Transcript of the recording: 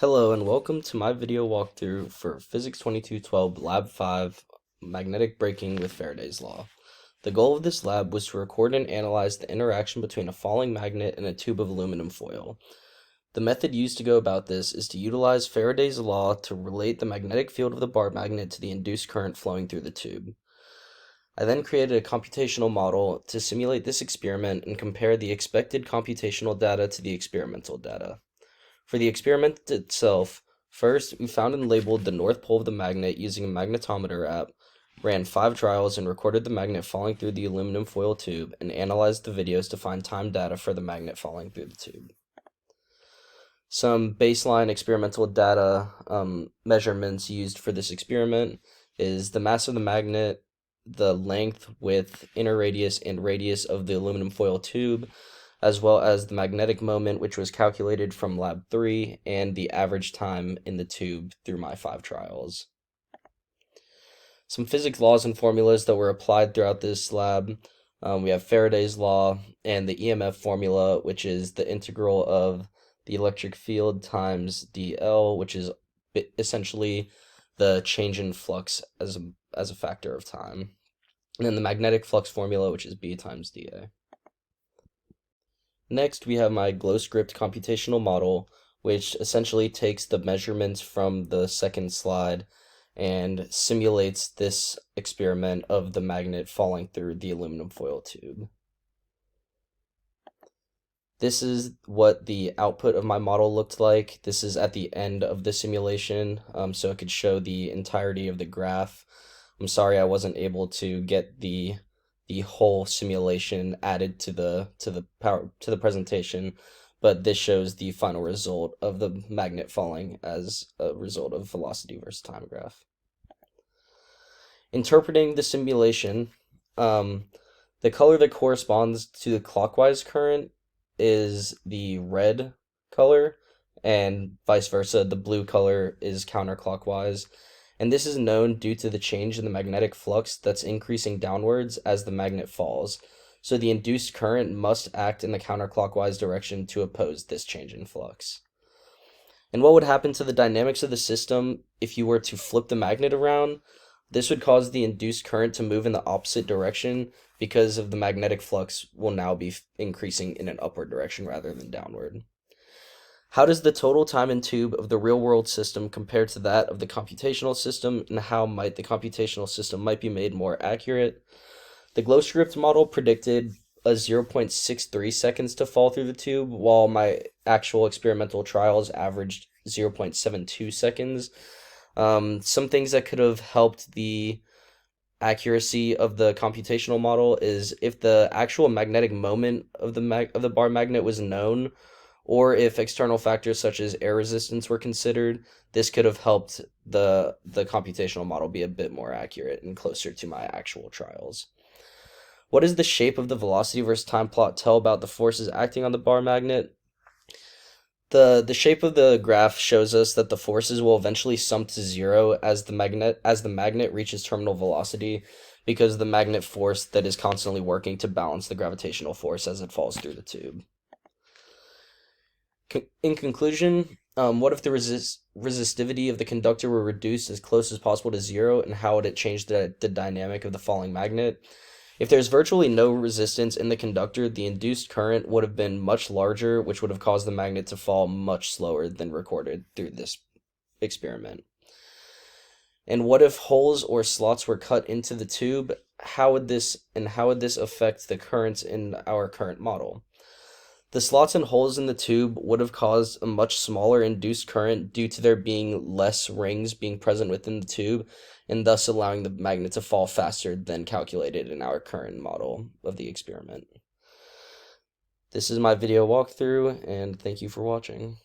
Hello and welcome to my video walkthrough for Physics 2212 Lab 5 Magnetic Braking with Faraday's Law. The goal of this lab was to record and analyze the interaction between a falling magnet and a tube of aluminum foil. The method used to go about this is to utilize Faraday's law to relate the magnetic field of the bar magnet to the induced current flowing through the tube. I then created a computational model to simulate this experiment and compare the expected computational data to the experimental data. For the experiment itself, first we found and labeled the north pole of the magnet using a magnetometer app, ran 5 trials and recorded the magnet falling through the aluminum foil tube, and analyzed the videos to find time data for the magnet falling through the tube. Some baseline experimental data measurements used for this experiment is the mass of the magnet, the length, width, inner radius, and radius of the aluminum foil tube, as well as the magnetic moment, which was calculated from Lab 3, and the average time in the tube through my 5 trials. Some physics laws and formulas that were applied throughout this lab. We have Faraday's law and the EMF formula, which is the integral of the electric field times dl, which is essentially the change in flux as a factor of time. And then the magnetic flux formula, which is B times dA. Next, we have my glow script computational model, which essentially takes the measurements from the second slide and simulates this experiment of the magnet falling through the aluminum foil tube. This is what the output of my model looked like. This is at the end of the simulation, so it could show the entirety of the graph. I'm sorry I wasn't able to get the whole simulation added to the presentation, but this shows the final result of the magnet falling as a result of velocity versus time graph. Interpreting the simulation, the color that corresponds to the clockwise current is the red color, and vice versa, the blue color is counterclockwise. And this is known due to the change in the magnetic flux that's increasing downwards as the magnet falls. So the induced current must act in the counterclockwise direction to oppose this change in flux. And what would happen to the dynamics of the system if you were to flip the magnet around? This would cause the induced current to move in the opposite direction because of the magnetic flux will now be increasing in an upward direction rather than downward. How does the total time in tube of the real-world system compare to that of the computational system, and how might the computational system might be made more accurate? The glow script model predicted a 0.63 seconds to fall through the tube, while my actual experimental trials averaged 0.72 seconds. Some things that could have helped the accuracy of the computational model is if the actual magnetic moment of the bar magnet was known, or if external factors such as air resistance were considered. This could have helped the computational model be a bit more accurate and closer to my actual trials. What does the shape of the velocity versus time plot tell about the forces acting on the bar magnet? The shape of the graph shows us that the forces will eventually sum to 0 as the magnet reaches terminal velocity, because of the magnet force that is constantly working to balance the gravitational force as it falls through the tube. In conclusion, what if the resistivity of the conductor were reduced as close as possible to 0, and how would it change the dynamic of the falling magnet? If there's virtually no resistance in the conductor, the induced current would have been much larger, which would have caused the magnet to fall much slower than recorded through this experiment. And what if holes or slots were cut into the tube? How would this affect the currents in our current model? The slots and holes in the tube would have caused a much smaller induced current due to there being less rings being present within the tube, and thus allowing the magnet to fall faster than calculated in our current model of the experiment. This is my video walkthrough, and thank you for watching.